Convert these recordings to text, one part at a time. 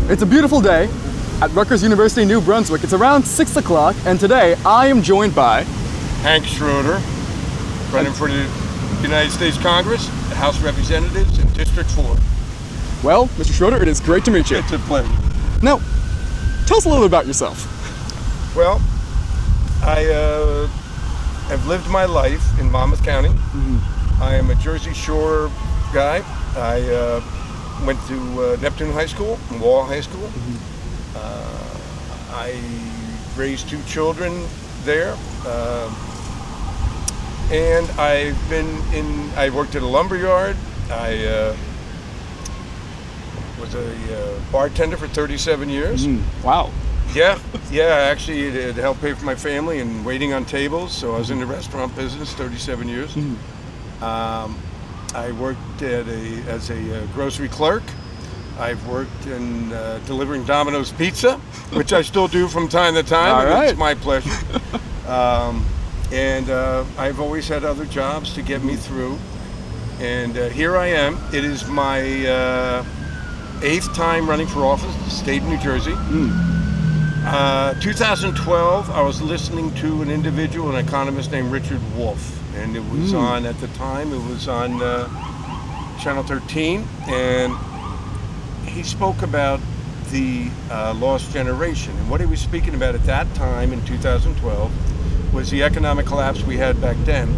It's a beautiful day at Rutgers University, New Brunswick. It's around 6 o'clock, and today I am joined by Hank Schroeder, running for the United States Congress, the House of Representatives, in District 4. Well, Mr. Schroeder, it is great to meet you. It's a pleasure. Now, tell us a little bit about yourself. Well, I have lived my life in Monmouth County. I am a Jersey Shore guy. I went to Neptune High School and Wall High School. I raised 2 children there. And I worked at a lumber yard. I was a bartender for 37 years. Wow. Yeah, actually it helped pay for my family and waiting on tables, so I was in the restaurant business 37 years. I worked as a grocery clerk. I've worked in delivering Domino's Pizza, which I still do from time to time. All right. It's my pleasure. And I've always had other jobs to get me through. And here I am. It is my 8th time running for office in the state of New Jersey. 2012, I was listening to an individual, an economist named Richard Wolff. And it was on, at the time, it was on Channel 13. And he spoke about the lost generation. And what he was speaking about at that time in 2012 was the economic collapse we had back then,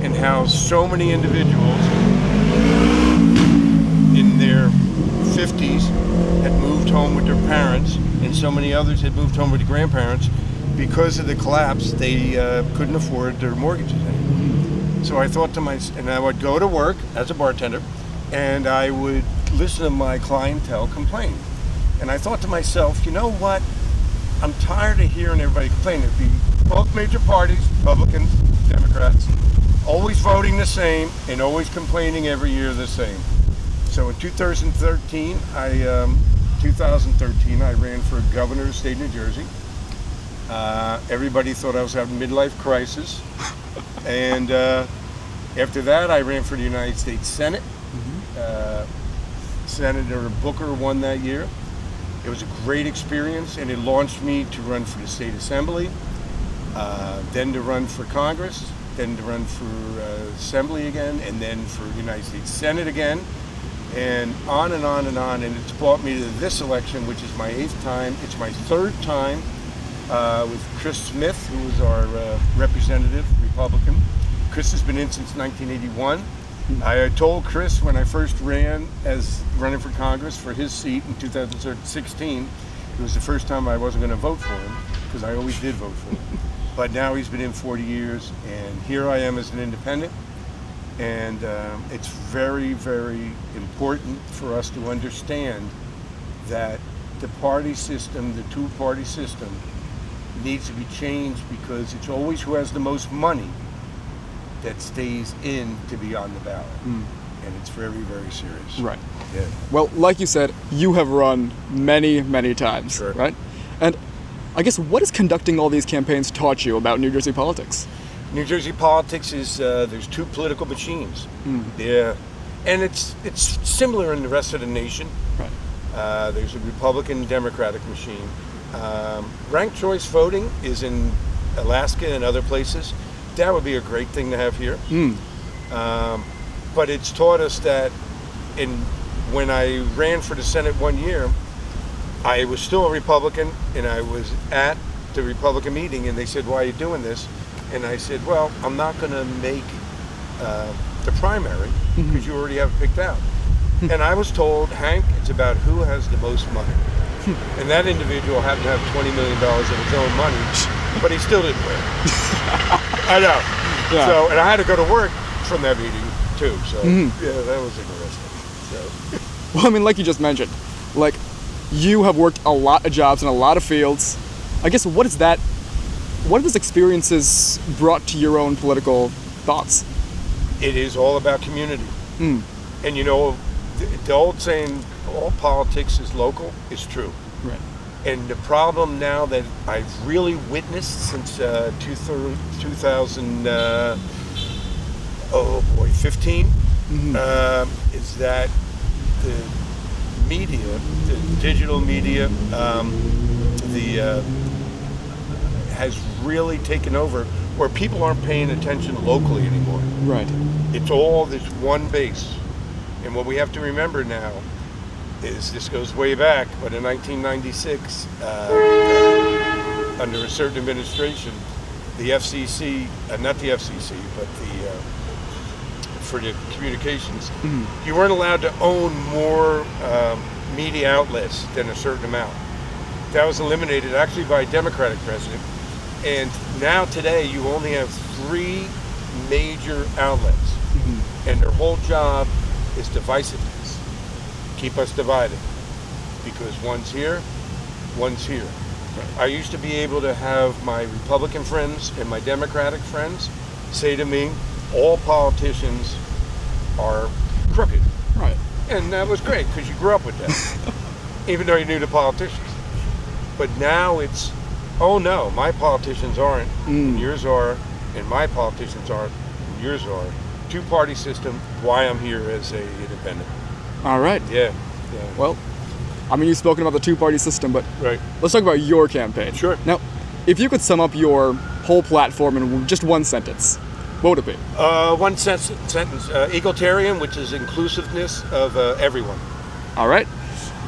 and how so many individuals in their 50s had moved home with their parents, and so many others had moved home with their grandparents. Because of the collapse, they couldn't afford their mortgages anymore. So I thought to myself, and I would go to work as a bartender, and I would listen to my clientele complain. And I thought to myself, you know what? I'm tired of hearing everybody complain. It'd be both major parties, Republicans, Democrats, always voting the same and always complaining every year the same. So in 2013, I ran for governor of the state of New Jersey. Everybody thought I was having a midlife crisis. And after that, I ran for the United States Senate. Senator Booker won that year. It was a great experience, and it launched me to run for the state assembly, then to run for Congress, then to run for assembly again, and then for the United States Senate again, and on and on and on. And it's brought me to this election, which is my 8th time. It's my 3rd time with Chris Smith, who is our representative, Republican. Chris has been in since 1981. I told Chris when I first ran as running for Congress for his seat in 2016, it was the first time I wasn't going to vote for him, because I always did vote for him. But now he's been in 40 years, and here I am as an independent. And it's very, very important for us to understand that the party system, the 2-party system, needs to be changed, because it's always who has the most money that stays in to be on the ballot. And it's very, very serious. Right. Yeah. Well, like you said, you have run many, many times, Sure. right? And I guess what has conducting all these campaigns taught you about New Jersey politics? New Jersey politics is, there's 2 political machines. Yeah. And it's similar in the rest of the nation. Right. There's a Republican Democratic machine. Ranked choice voting is in Alaska and other places. That would be a great thing to have here. But it's taught us that when I ran for the Senate one year, I was still a Republican, and I was at the Republican meeting, and they said, "Why are you doing this?" And I said, "Well, I'm not going to make the primary, because you already have it picked out." And I was told, "Hank, it's about who has the most money." And that individual happened to have $20 million of his own money, but he still didn't win. I know. Yeah. So, and I had to go to work from that meeting too. So, yeah, that was interesting. So. Well, I mean, like you just mentioned, like, you have worked a lot of jobs in a lot of fields. I guess what have those experiences brought to your own political thoughts? It is all about community. And you know, the old saying, all politics is local, is true. Right. And the problem now that I've really witnessed since 2015 is that the media, the digital media, has really taken over, where people aren't paying attention locally anymore. Right. It's all this one base. And what we have to remember now is, this goes way back, but in 1996, under a certain administration, the FCC, not the FCC, but for the communications, you weren't allowed to own more media outlets than a certain amount. That was eliminated actually by a Democratic president. And now today you only have 3 major outlets. And their whole job is divisiveness. Keep us divided. Because one's here, one's here. Right. I used to be able to have my Republican friends and my Democratic friends say to me, all politicians are crooked. Right. And that was great, because you grew up with that. Even though you knew the politicians. But now it's, oh no, my politicians aren't, and yours are, and my politicians aren't, and yours are. 2-party system, why I'm here as a independent. All right. Yeah. Well, I mean, you've spoken about the 2-party system, but Right. let's talk about your campaign. Sure. Now, if you could sum up your whole platform in just one sentence, what would it be? One sentence, egalitarian, which is inclusiveness of everyone. All right.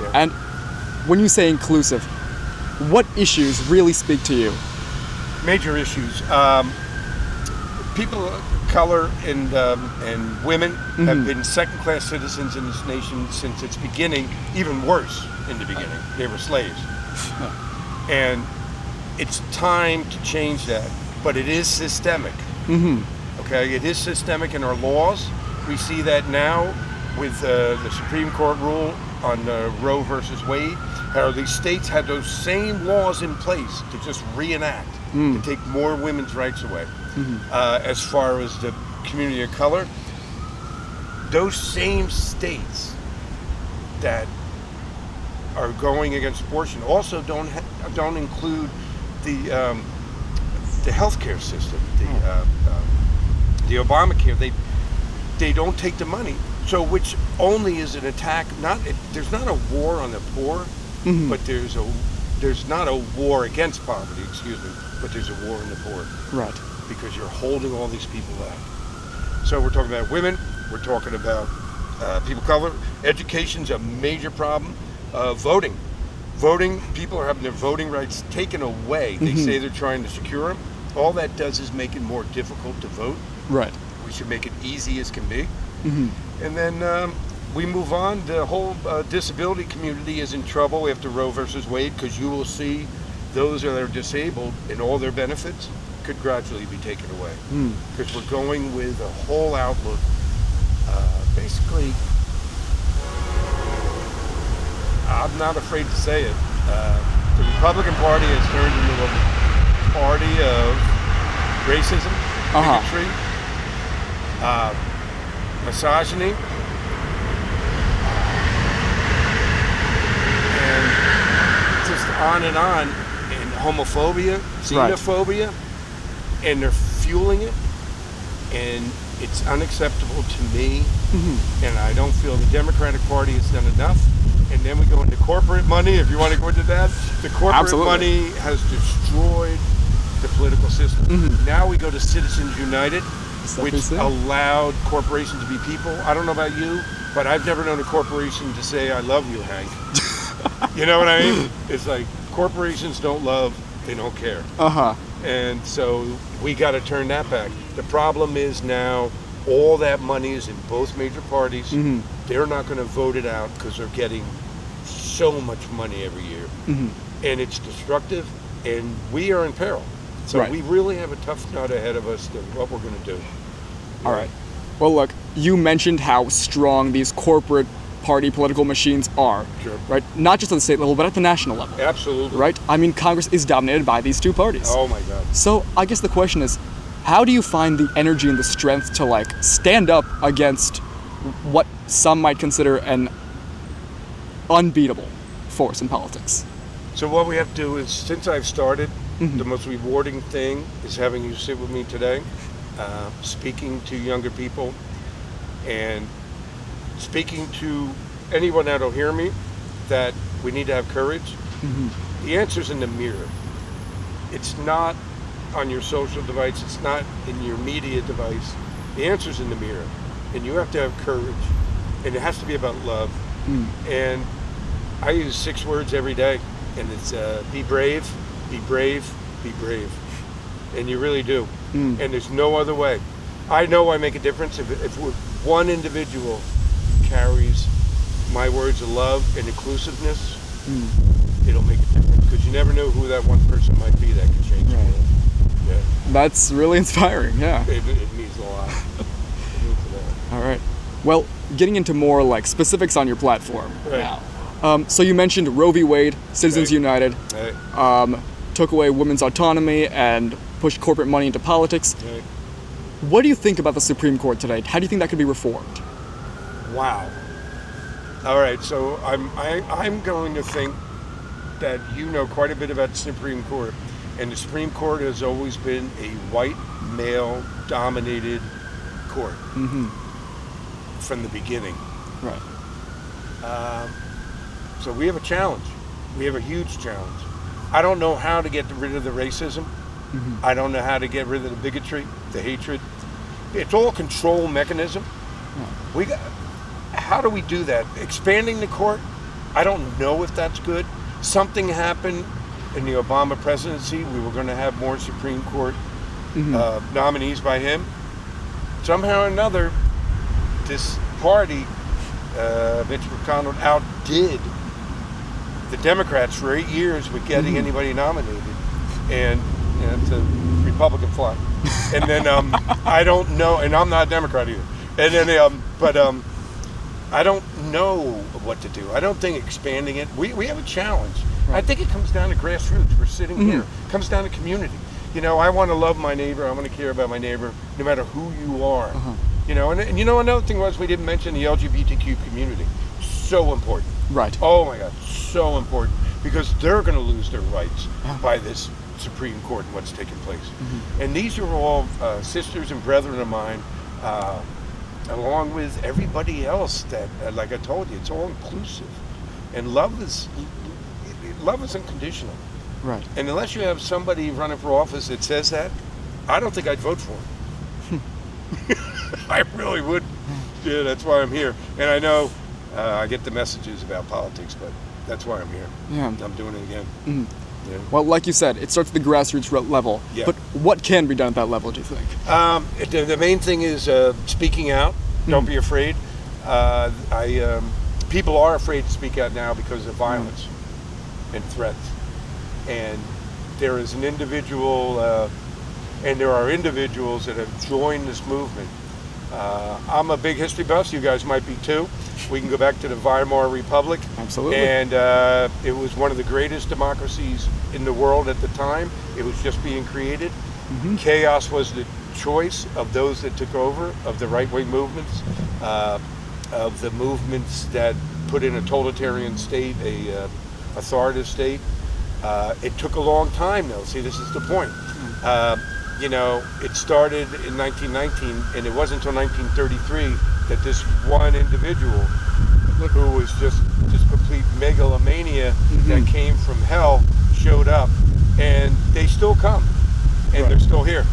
Yeah. And when you say inclusive, what issues really speak to you? Major issues. People of color and women have been second-class citizens in this nation since its beginning. Even worse in the beginning, they were slaves, and it's time to change that. But it is systemic. Okay, it is systemic in our laws. We see that now with the Supreme Court rule on Roe versus Wade. How these states had those same laws in place to just reenact, to take more women's rights away. As far as the community of color, those same states that are going against abortion also don't include the healthcare system, the Obamacare. They don't take the money. So which only is an attack. There's not a war on the poor, but there's not a war against poverty. Excuse me, but there's a war on the poor. Right. Because you're holding all these people back. So we're talking about women. We're talking about people of color. Education's a major problem. Voting. People are having their voting rights taken away. They say they're trying to secure them. All that does is make it more difficult to vote. Right. We should make it easy as can be. And then we move on. The whole disability community is in trouble after Roe versus Wade, because you will see those that are disabled and all their benefits could gradually be taken away. Because we're going with a whole outlook. Basically, I'm not afraid to say it. The Republican Party has turned into a party of racism, bigotry, misogyny, and just on, and homophobia, xenophobia, and they're fueling it, and it's unacceptable to me, and I don't feel the Democratic Party has done enough. And then we go into corporate money, if you want to go into that. The corporate money has destroyed the political system. Now we go to Citizens United, which allowed corporations to be people. I don't know about you, but I've never known a corporation to say, I love you, Hank. You know what I mean? It's like, corporations don't love, they don't care. And so we got to turn that back. The problem is now all that money is in both major parties. They're not going to vote it out because they're getting so much money every year. And it's destructive, and we are in peril. So we really have a tough nut ahead of us to what we're going to do. All right. Well, look, you mentioned how strong these corporate party political machines are. Sure. Right? Not just at the state level, but at the national level. Absolutely. Right? I mean, Congress is dominated by these 2 parties. Oh my God. So I guess the question is, how do you find the energy and the strength to stand up against what some might consider an unbeatable force in politics? So what we have to do is, since I've started, the most rewarding thing is having you sit with me today, speaking to younger people, and speaking to anyone that'll hear me, that we need to have courage? The answer's in the mirror. It's not on your social device. It's not in your media device. The answer's in the mirror. And you have to have courage. And it has to be about love. And I use 6 words every day. And it's be brave, be brave, be brave. And you really do. And there's no other way. I know I make a difference if one individual carries my words of love and inclusiveness, it'll make a difference. Because you never know who that one person might be that can change the world. Yeah. That's really inspiring, yeah. It means a lot. It means a lot. All right. Well, getting into more like specifics on your platform now. So you mentioned Roe v. Wade, Citizens United, took away women's autonomy and pushed corporate money into politics. What do you think about the Supreme Court today? How do you think that could be reformed? Wow. All right, so I'm going to think that you know quite a bit about the Supreme Court. And the Supreme Court has always been a white, male-dominated court from the beginning. Right. So we have a challenge. We have a huge challenge. I don't know how to get rid of the racism. I don't know how to get rid of the bigotry, the hatred. It's all a control mechanism. How do we do that? Expanding the court? I don't know if that's good. Something happened in the Obama presidency. We were going to have more Supreme Court nominees by him. Somehow or another, this party, Mitch McConnell, outdid the Democrats for 8 years with getting anybody nominated. And it's a Republican fly. And then I don't know, and I'm not a Democrat either. And then, I don't know what to do. I don't think expanding it. We have a challenge. Right. I think it comes down to grassroots. We're sitting here. It comes down to community. You know, I want to love my neighbor. I want to care about my neighbor, no matter who you are. You know, and you know, another thing was we didn't mention the LGBTQ community. So important. Right. Oh my God, so important, because they're going to lose their rights by this Supreme Court and what's taking place. And these are all sisters and brethren of mine, along with everybody else that, like I told you, it's all inclusive. And love is unconditional. Right. And unless you have somebody running for office that says that, I don't think I'd vote for him. I really would. Yeah, that's why I'm here. And I know I get the messages about politics, but that's why I'm here. Yeah. I'm doing it again. Yeah. Well, like you said, it starts at the grassroots level. Yeah. But what can be done at that level, do you think? The main thing is speaking out. Don't be afraid. People are afraid to speak out now because of violence and threats. And there is an individual, and there are individuals that have joined this movement. I'm a big history buff. You guys might be too. We can go back to the Weimar Republic. Absolutely. And it was one of the greatest democracies in the world at the time. It was just being created. Chaos was the choice of those that took over, of the right-wing movements, of the movements that put in a totalitarian state, a authoritative state. It took a long time, though. See, this is the point. You know, it started in 1919, and it wasn't until 1933 that this one individual, who was just complete megalomania that came from hell, showed up. And they still come, and they're still here.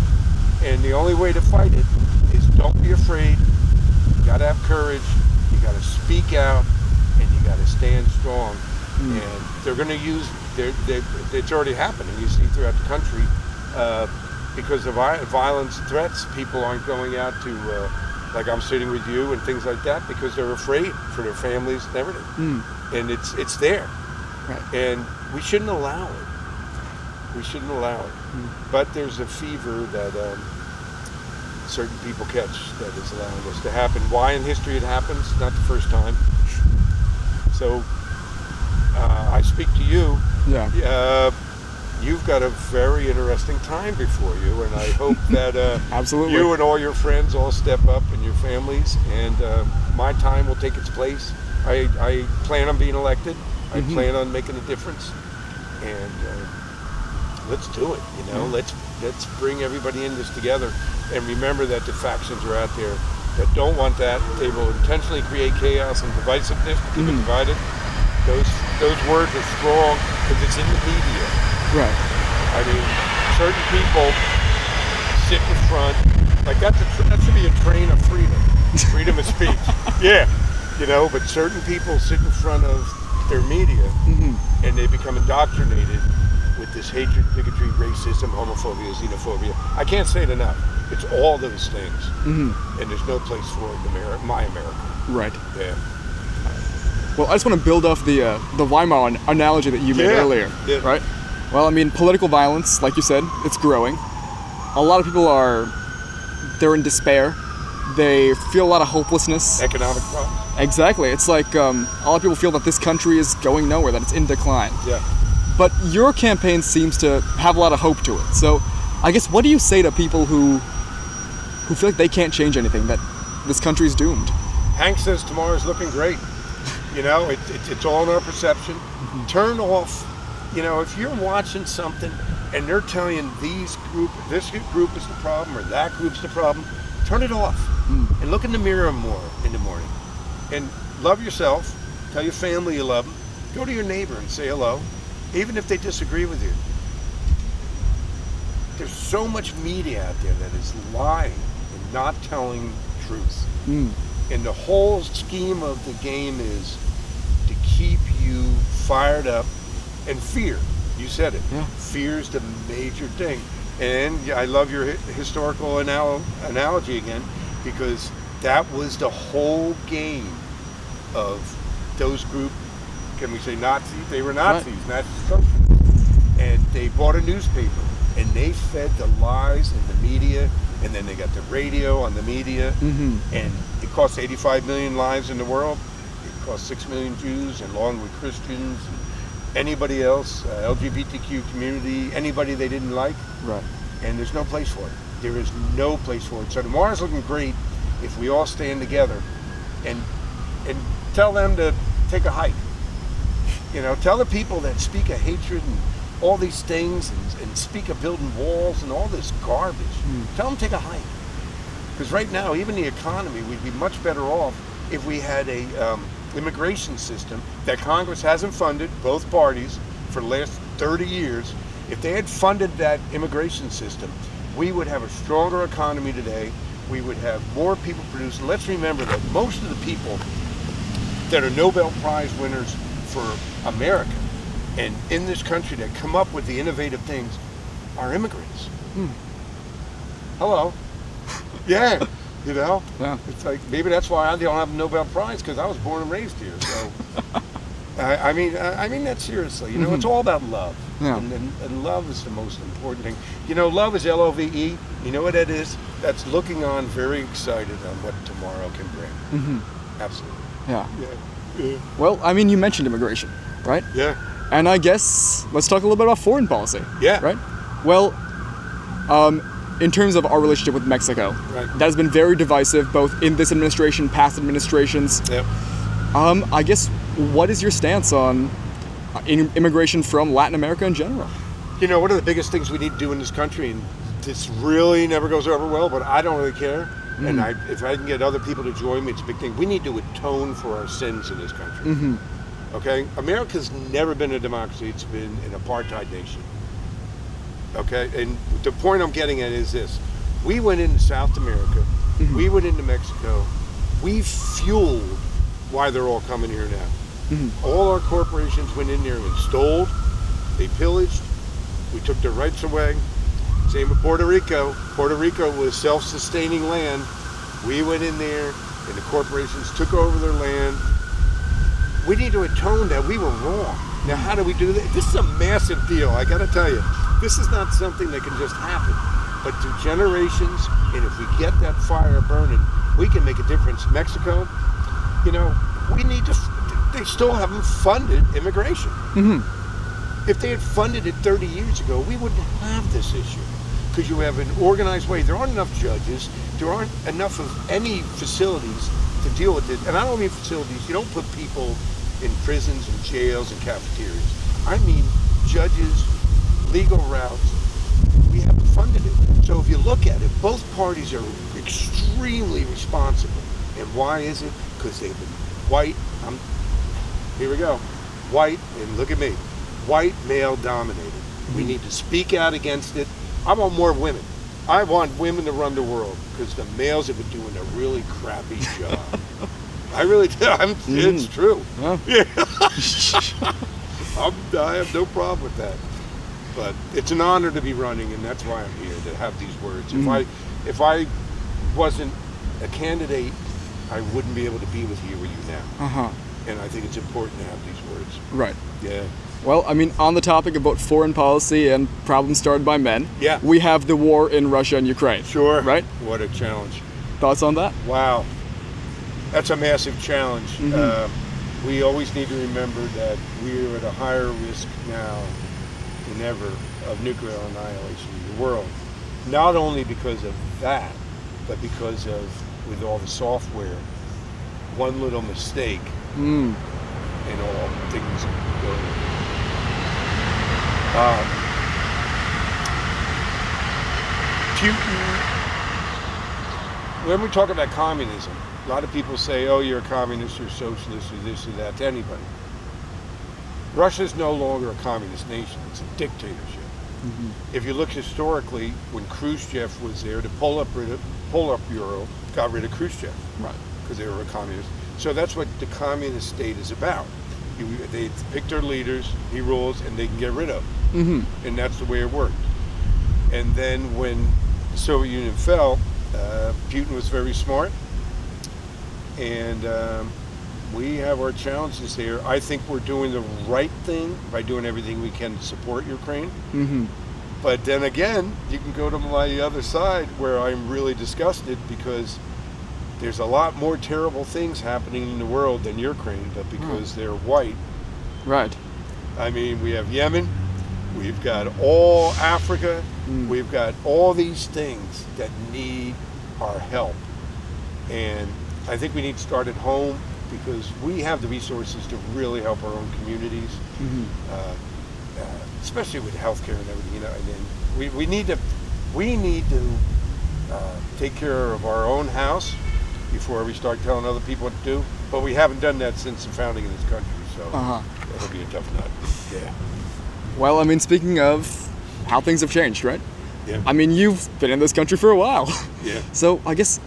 And the only way to fight it is don't be afraid. You gotta have courage. You gotta speak out, and you gotta stand strong. And they're gonna use. It's already happening. You see throughout the country, because of violence and threats, people aren't going out to, like I'm sitting with you and things like that, because they're afraid for their families and everything. And it's there, and we shouldn't allow it. We shouldn't allow it. But there's a fever that certain people catch that is allowing this to happen. Why in history it happens? Not the first time. So I speak to you. You've got a very interesting time before you, and I hope that Absolutely. You and all your friends all step up, and your families, and my time will take its place. I plan on being elected. I plan on making a difference, and let's do it. You know, let's bring everybody in this together, and remember that the factions are out there that don't want that. They will intentionally create chaos and divisiveness to keep it divided. Those words are strong because it's in the media. Right. I mean, certain people sit in front, like that should be a train of freedom of speech. Yeah, but certain people sit in front of their media and they become indoctrinated with this hatred, bigotry, racism, homophobia, xenophobia. I can't say it enough. It's all those things, and there's no place for it in my America. Right. Yeah. Well, I just want to build off the Weimar analogy that you made earlier. Yeah. Right. Well, I mean, political violence, like you said, it's growing. A lot of people they're in despair. They feel a lot of hopelessness. Economic problems. Exactly. It's like a lot of people feel that this country is going nowhere, that it's in decline. Yeah. But your campaign seems to have a lot of hope to it. So I guess what do you say to people who feel like they can't change anything, that this country's doomed? Hank says tomorrow's looking great. It's all in our perception. Turn off. If you're watching something and they're telling you this group is the problem or that group's the problem, turn it off and look in the mirror more in the morning. And love yourself. Tell your family you love them. Go to your neighbor and say hello, even if they disagree with you. There's so much media out there that is lying and not telling truth. And the whole scheme of the game is to keep you fired up and fear. You said it. Yeah. Fear is the major thing. And I love your historical analogy again, because that was the whole game of those group, can we say Nazis? They were Nazis, right. Nazi socialists. And they bought a newspaper and they fed the lies in the media, and then they got the radio on the media, and it cost 85 million lives in the world. It cost 6 million Jews, and along with Christians, and anybody else, LGBTQ community, anybody they didn't like. Right. And there's no place for it. There is no place for it. So tomorrow's looking great if we all stand together and tell them to take a hike. Tell the people that speak of hatred and all these things and speak of building walls and all this garbage. Tell them to take a hike. Because right now, even the economy, we'd be much better off if we had a immigration system that Congress hasn't funded, both parties, for the last 30 years. If they had funded that immigration system, we would have a stronger economy today. We would have more people produced. And let's remember that most of the people that are Nobel Prize winners for America and in this country that come up with the innovative things are immigrants. Hello. Yeah. Yeah. It's like, maybe that's why I don't have a Nobel Prize, because I was born and raised here. So, I mean that seriously. It's all about love. Yeah. And love is the most important thing. Love is LOVE. You know what that is? That's looking on, very excited on what tomorrow can bring. Absolutely. Yeah. Yeah. Well, I mean, you mentioned immigration, right? Yeah. And I guess let's talk a little bit about foreign policy. Yeah. Right? Well, in terms of our relationship with Mexico, right, that has been very divisive, both in this administration, past administrations. Yep. I guess, what is your stance on immigration from Latin America in general? One of the biggest things we need to do in this country, and this really never goes over well, but I don't really care. And if I can get other people to join me, it's a big thing. We need to atone for our sins in this country. Okay? America's never been a democracy. It's been an apartheid nation. Okay? And the point I'm getting at is this. We went into South America. We went into Mexico. We fueled why they're all coming here now. All our corporations went in there and stole. They pillaged. We took their rights away. Same with Puerto Rico. Puerto Rico was self-sustaining land. We went in there and the corporations took over their land. We need to atone that we were wrong. Now, how do we do that? This is a massive deal, I gotta tell you. This is not something that can just happen. But through generations, and if we get that fire burning, we can make a difference. Mexico, we need to, they still haven't funded immigration. If they had funded it 30 years ago, we wouldn't have this issue. Because you have an organized way. There aren't enough judges. There aren't enough of any facilities to deal with it. And I don't mean facilities. You don't put people in prisons and jails and cafeterias. I mean judges, legal routes. We haven't funded it. So if you look at it, both parties are extremely responsible. And why is it? Because they've been white. Here we go. white, and look at me, white, male dominated. We need to speak out against it. I want more women. I want women to run the world because the males have been doing a really crappy job. I really do. It's true. Yeah. I have no problem with that. But it's an honor to be running, and that's why I'm here, to have these words. If I wasn't a candidate, I wouldn't be able to be here with you now. And I think it's important to have these words. Right. Yeah. Well, I mean, on the topic about foreign policy and problems started by men, yeah, we have the war in Russia and Ukraine. Sure. Right? What a challenge. Thoughts on that? Wow. That's a massive challenge. We always need to remember that we are at a higher risk now than ever of nuclear annihilation in the world. Not only because of that, but because of, with all the software, one little mistake and all things go. Putin, when we talk about communism, a lot of people say, oh, you're a communist, you're a socialist, or this or that, to anybody. Russia's no longer a communist nation, it's a dictatorship. If you look historically, when Khrushchev was there, the Politburo got rid of Khrushchev. Right. Because they were a communist. So that's what the communist state is about. They pick their leaders, he rules, and they can get rid of them. And that's the way it worked. And then when the Soviet Union fell, Putin was very smart. And we have our challenges here. I think we're doing the right thing by doing everything we can to support Ukraine. But then again, you can go to my other side where I'm really disgusted because there's a lot more terrible things happening in the world than Ukraine, but because they're white. Right. I mean, we have Yemen, we've got all Africa, we've got all these things that need our help. And I think we need to start at home because we have the resources to really help our own communities, especially with healthcare and everything. You know, and then we need to take care of our own house before we start telling other people what to do. But we haven't done that since the founding of this country, so that'll be a tough nut. Yeah. Well, I mean, speaking of how things have changed, right? Yeah. I mean, you've been in this country for a while. Yeah. So I guess,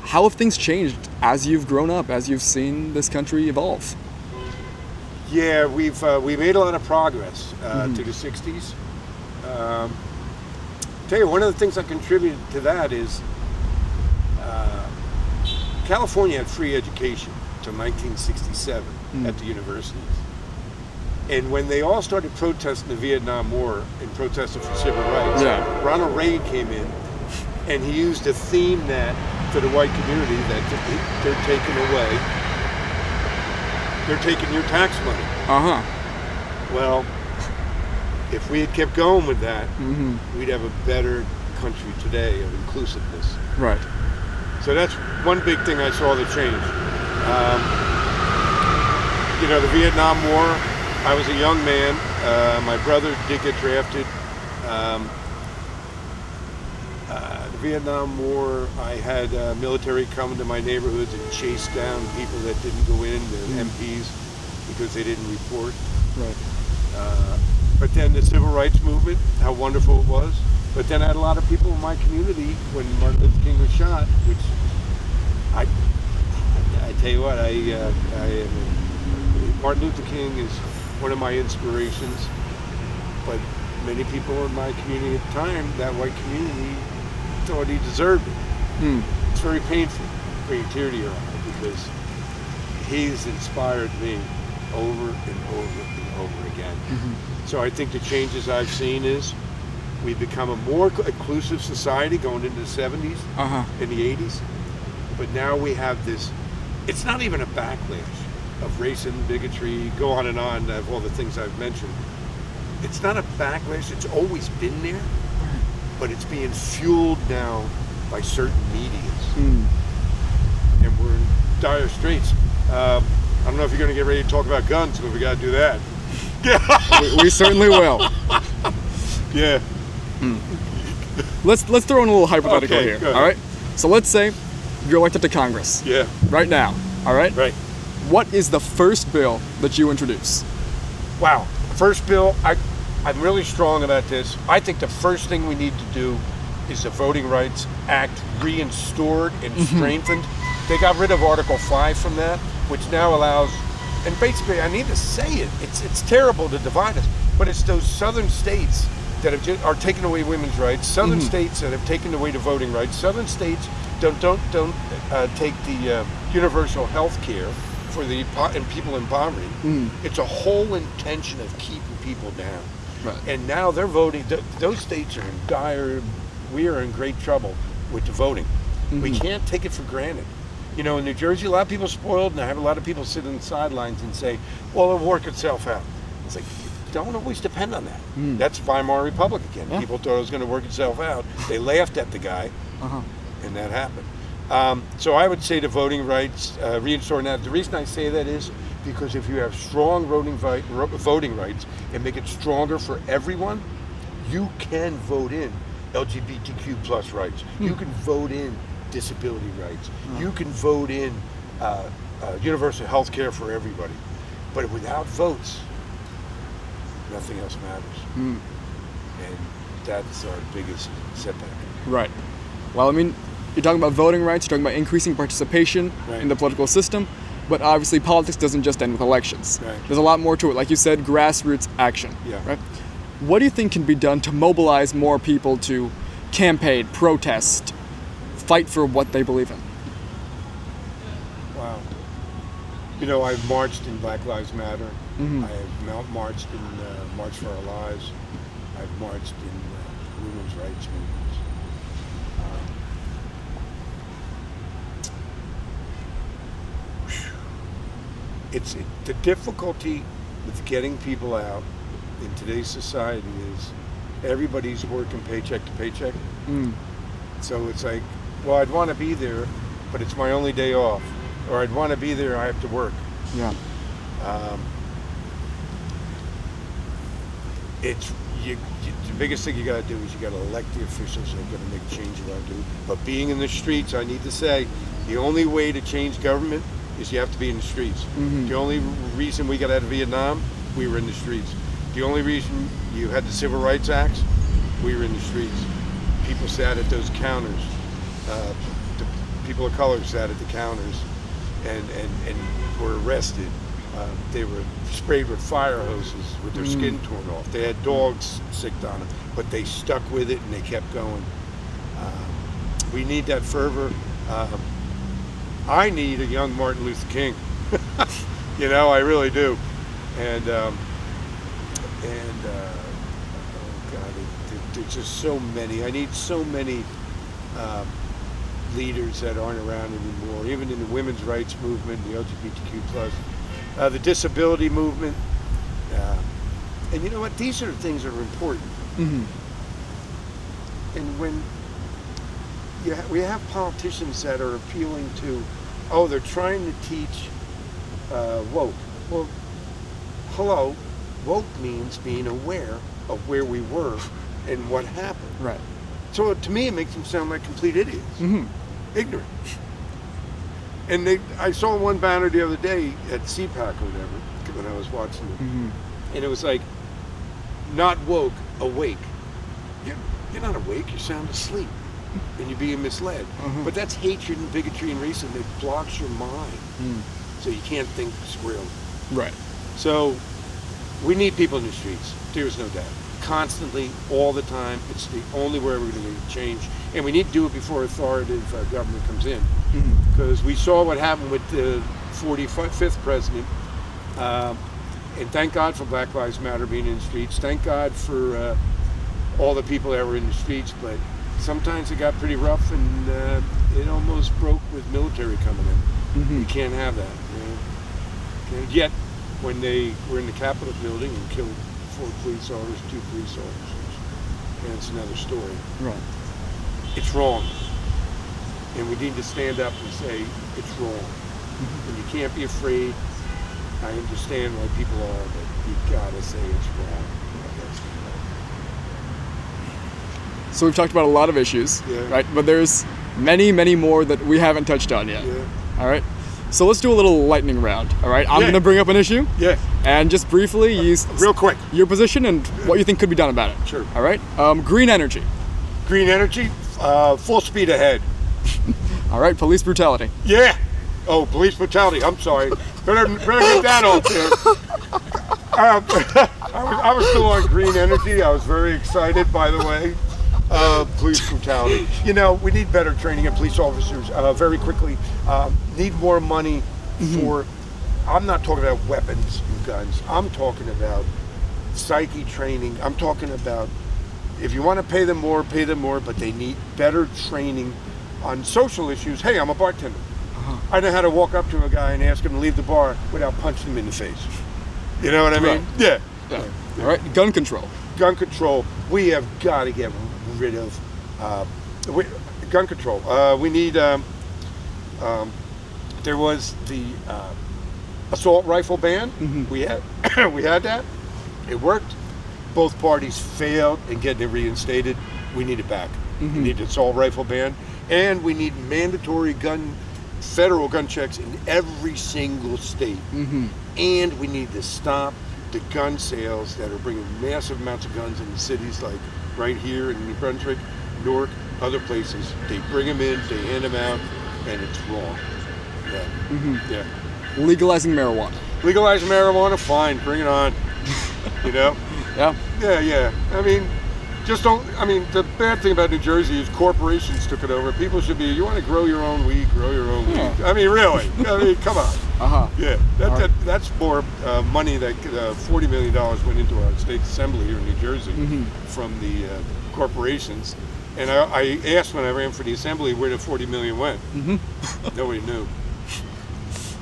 how have things changed as you've grown up, as you've seen this country evolve? Yeah, we've made a lot of progress to the 60s. Tell you, one of the things that contributed to that is California had free education until 1967 at the universities. And when they all started protesting the Vietnam War and protesting for civil rights, Ronald Reagan came in and he used a theme net to the white community that they're taking your tax money. Well, if we had kept going with that, we'd have a better country today of inclusiveness. Right. So that's one big thing I saw that changed. You know, the Vietnam War, I was a young man. My brother did get drafted. The Vietnam War, I had military come to my neighborhoods and chase down people that didn't go in, the MPs, because they didn't report. Right. But then the civil rights movement, how wonderful it was. But then I had a lot of people in my community when Martin Luther King was shot, which I tell you what, Martin Luther King is one of my inspirations. But many people in my community at the time, that white community, thought he deserved it. It's very painful, bring a tear to your eye, because he's inspired me over and over and over again. So I think the changes I've seen is we've become a more inclusive society going into the 70s and the 80s. But now we have this, it's not even a backlash of racism, bigotry, go on and on, of all the things I've mentioned. It's not a backlash, it's always been there, but it's being fueled now by certain medias. And we're in dire straits. I don't know if you're going to get ready to talk about guns, but we got to do that. we certainly will. Yeah. Let's throw in a little hypothetical here. Good. All right. So let's say you're elected to Congress. Yeah. Right now. All right. Right. What is the first bill that you introduce? Wow. First bill, I'm really strong about this. I think the first thing we need to do is the Voting Rights Act reinstored and strengthened. They got rid of Article 5 from that, which now allows, and basically I need to say it, it's terrible to divide us, but it's those southern states that are taking away women's rights, southern states that have taken away the voting rights, southern states don't take the universal health care for the people in poverty. It's a whole intention of keeping people down. Right. And now they're voting, those states are in dire, we are in great trouble with the voting. We can't take it for granted. You know, in New Jersey, a lot of people are spoiled, and I have a lot of people sit on the sidelines and say, well, it'll work itself out. It's like, don't always depend on that. That's Weimar Republic again. Yeah. People thought it was going to work itself out. They laughed at the guy, and that happened. So I would say the voting rights, reinstoring that. The reason I say that is because if you have strong voting rights and make it stronger for everyone, you can vote in LGBTQ plus rights. You can vote in disability rights. You can vote in universal health care for everybody. But without votes, nothing else matters. And that's our biggest setback. Right. Well, I mean, you're talking about voting rights, you're talking about increasing participation in the political system, but obviously politics doesn't just end with elections. Right. There's a lot more to it. Like you said, grassroots action. Yeah. Right? What do you think can be done to mobilize more people to campaign, protest, fight for what they believe in? Wow. You know, I've marched in Black Lives Matter. I have marched in March for Our Lives. I've marched in women's rights movements. It's the difficulty with getting people out in today's society is everybody's working paycheck to paycheck. So it's like, well, I'd want to be there, but it's my only day off. Or I'd want to be there, I have to work. Yeah. The biggest thing you got to do is you got to elect the officials that are going to make change you want to do. But being in the streets, I need to say, the only way to change government is you have to be in the streets. The only reason we got out of Vietnam, we were in the streets. The only reason you had the Civil Rights Acts, we were in the streets. People sat at those counters. The people of color sat at the counters and were arrested. They were sprayed with fire hoses with their skin torn off. They had dogs sicked on them, but they stuck with it and they kept going. We need that fervor. I need a young Martin Luther King. You know, I really do. And oh God, there's just so many. I need so many leaders that aren't around anymore, even in the women's rights movement, the LGBTQ plus, the disability movement. And you know what? These are the things that are important. And when we have politicians that are appealing to, oh, they're trying to teach woke. Well, hello, woke means being aware of where we were and what happened. Right. So to me, it makes them sound like complete idiots, ignorant. And I saw one banner the other day at CPAC or whatever when I was watching it, and it was like, not woke, awake. You're not awake, you're sound asleep. And you're being misled. But that's hatred and bigotry and racism that blocks your mind. So you can't think squarely. Right. So we need people in the streets. There's no doubt. Constantly, all the time. It's the only way we're going to change. And we need to do it before authoritative government comes in. Because we saw what happened with the 45th president. And thank God for Black Lives Matter being in the streets. Thank God for all the people that were in the streets. But sometimes it got pretty rough, and it almost broke with military coming in. We can't have that. You know? Yet, when they were in the Capitol building and killed 4 police officers, 2 police officers, and it's another story. Right. It's wrong. And we need to stand up and say, it's wrong. And you can't be afraid. I understand why people are, but you gotta say it's wrong. So we've talked about a lot of issues, right? But there's many, many more that we haven't touched on yet. All right. So let's do a little lightning round. All right. I'm going to bring up an issue. And just briefly, Real quick. your position and what you think could be done about it. Sure. All right. Green energy. Green energy, full speed ahead. All right. Police brutality. Yeah. Oh, police brutality. I'm sorry. Better get that off there. I was still on green energy. I was very excited, by the way. Police brutality. You know, we need better training of police officers. Very quickly, need more money for. I'm not talking about weapons and guns. I'm talking about psyche training. I'm talking about if you want to pay them more, but they need better training on social issues. Hey, I'm a bartender. I know how to walk up to a guy and ask him to leave the bar without punching him in the face. You know what I mean? Right. Yeah. All right. Gun control. Gun control. We have got to get rid of gun control. We need. There was the assault rifle ban. We had we had that. It worked. Both parties failed in getting it reinstated. We need it back. We need an assault rifle ban, and we need mandatory federal gun checks in every single state. And we need to stop the gun sales that are bringing massive amounts of guns into cities like right here in New Brunswick, Newark, other places. They bring them in, they hand them out, and it's wrong. Yeah. Legalizing marijuana. Legalizing marijuana, fine, bring it on. You know? Yeah. Yeah. I mean, the bad thing about New Jersey is corporations took it over. People should be, you want to grow your own weed, grow your own weed. I mean, really. I mean, come on. Yeah. That's more money that $40 million went into our state assembly here in New Jersey from the corporations. And I asked when I ran for the assembly where the $40 million went. Nobody knew.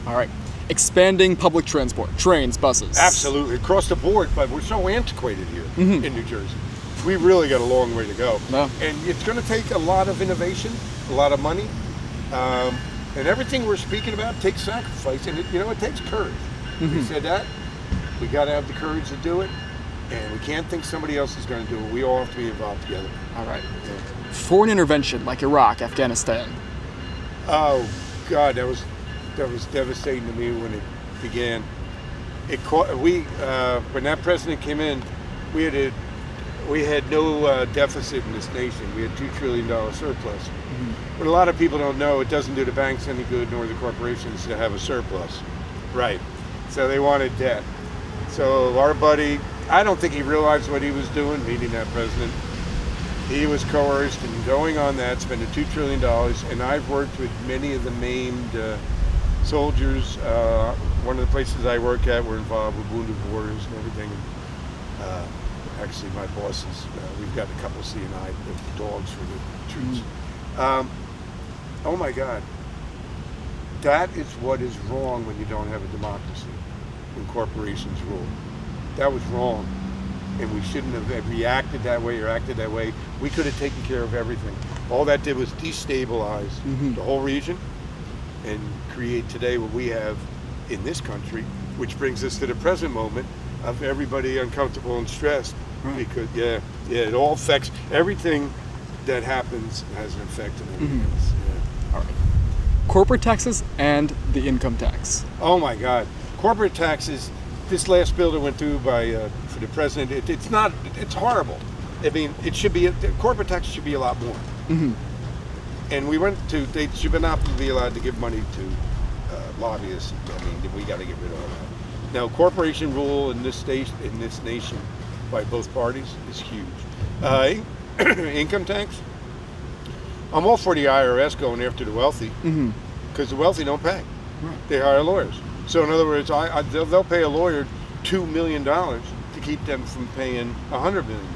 All right. Expanding public transport, trains, buses. Absolutely, across the board, but we're so antiquated here in New Jersey. We really got a long way to go. No. And it's going to take a lot of innovation, a lot of money, and everything we're speaking about takes sacrifice, and it takes courage. We said that. We got to have the courage to do it, and we can't think somebody else is going to do it. We all have to be involved together. All right. Foreign intervention like Iraq, Afghanistan. Oh, God, that was devastating to me when it began. When that president came in, we had no deficit in this nation. We had $2 trillion surplus. But a lot of people don't know it doesn't do the banks any good nor the corporations to have a surplus. Right. So they wanted debt. So our buddy, I don't think he realized what he was doing, meeting that president. He was coerced in going on that, spending $2 trillion. And I've worked with many of the maimed soldiers. One of the places I work at, we're involved with wounded warriors and everything. Actually, my bosses, we've got a couple CNI dogs for the troops. Oh my God. That is what is wrong when you don't have a democracy, when corporations rule. That was wrong. And we shouldn't have reacted that way or acted that way. We could have taken care of everything. All that did was destabilize the whole region and create today what we have in this country, which brings us to the present moment of everybody uncomfortable and stressed. Because it all affects everything that happens has an effect on everything else. All right. Corporate taxes and the income tax. Oh my God, corporate taxes. This last bill that went through for the president, it's horrible. I mean, it should be corporate taxes should be a lot more. And they should not be allowed to give money to lobbyists. I mean, we got to get rid of all that. Now, corporation rule in this nation by both parties is huge. Income tax. I'm all for the IRS going after the wealthy because the wealthy don't pay. They hire lawyers. So in other words, they'll pay a lawyer $2 million to keep them from paying $100 million.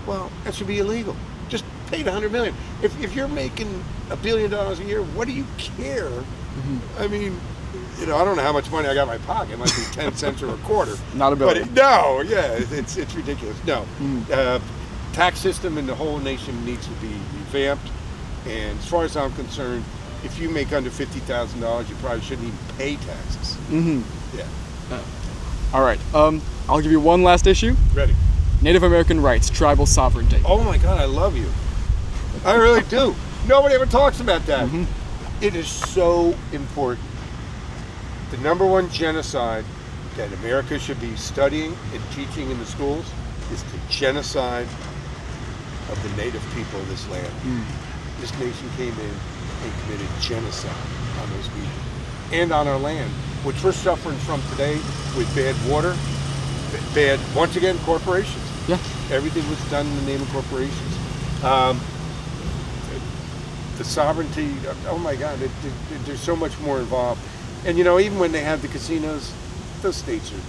Well, that should be illegal. Just pay the $100 million. If you're making $1 billion a year, what do you care? I mean, I don't know how much money I got in my pocket. It might be 10 cents or a quarter. Not a billion. But it's ridiculous. No, tax system in the whole nation needs to be revamped. And as far as I'm concerned, if you make under $50,000, you probably shouldn't even pay taxes. All right. I'll give you one last issue. Ready. Native American rights, tribal sovereignty. Oh my God, I love you. I really do. Nobody ever talks about that. It is so important. The number one genocide that America should be studying and teaching in the schools is the genocide of the native people of this land. This nation came in and committed genocide on those people and on our land, which we're suffering from today with bad water, bad, once again, corporations. Yeah. Everything was done in the name of corporations. The sovereignty, oh my God, there's so much more involved. And even when they have the casinos, those states are,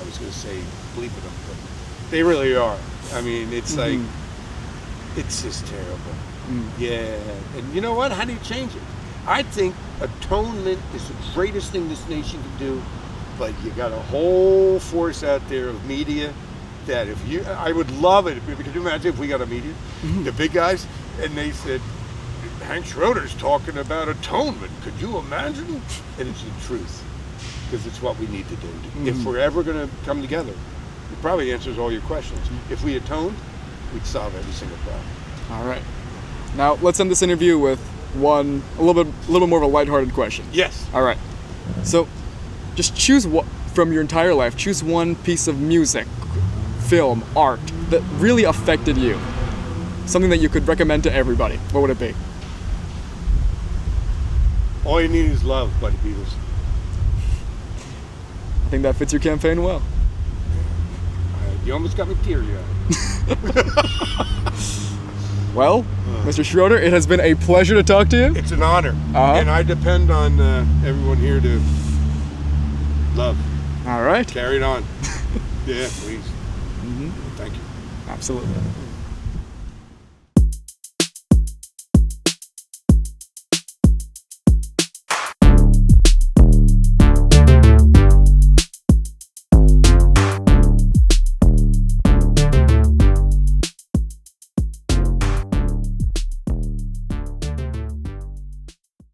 I was going to say bleeping them, but they really are. I mean, it's like, it's just terrible. Yeah. And you know what? How do you change it? I think atonement is the greatest thing this nation can do, but you got a whole force out there of media that I would love it. Could you imagine if we got a media, the big guys, and they said, Hank Schroeder's talking about atonement. Could you imagine? And it's the truth, because it's what we need to do. If we're ever going to come together, it probably answers all your questions. If we atoned, we'd solve every single problem. All right. Now let's end this interview with a little bit more of a lighthearted question. Yes. All right. So, just choose from your entire life. Choose one piece of music, film, art that really affected you. Something that you could recommend to everybody. What would it be? All You Need Is Love by the Beatles. I think that fits your campaign well. You almost got me teary-eyed. Well, Mr. Schroeder, it has been a pleasure to talk to you. It's an honor. And I depend on everyone here to love. All right. Carry it on. Yeah, please. Thank you. Absolutely.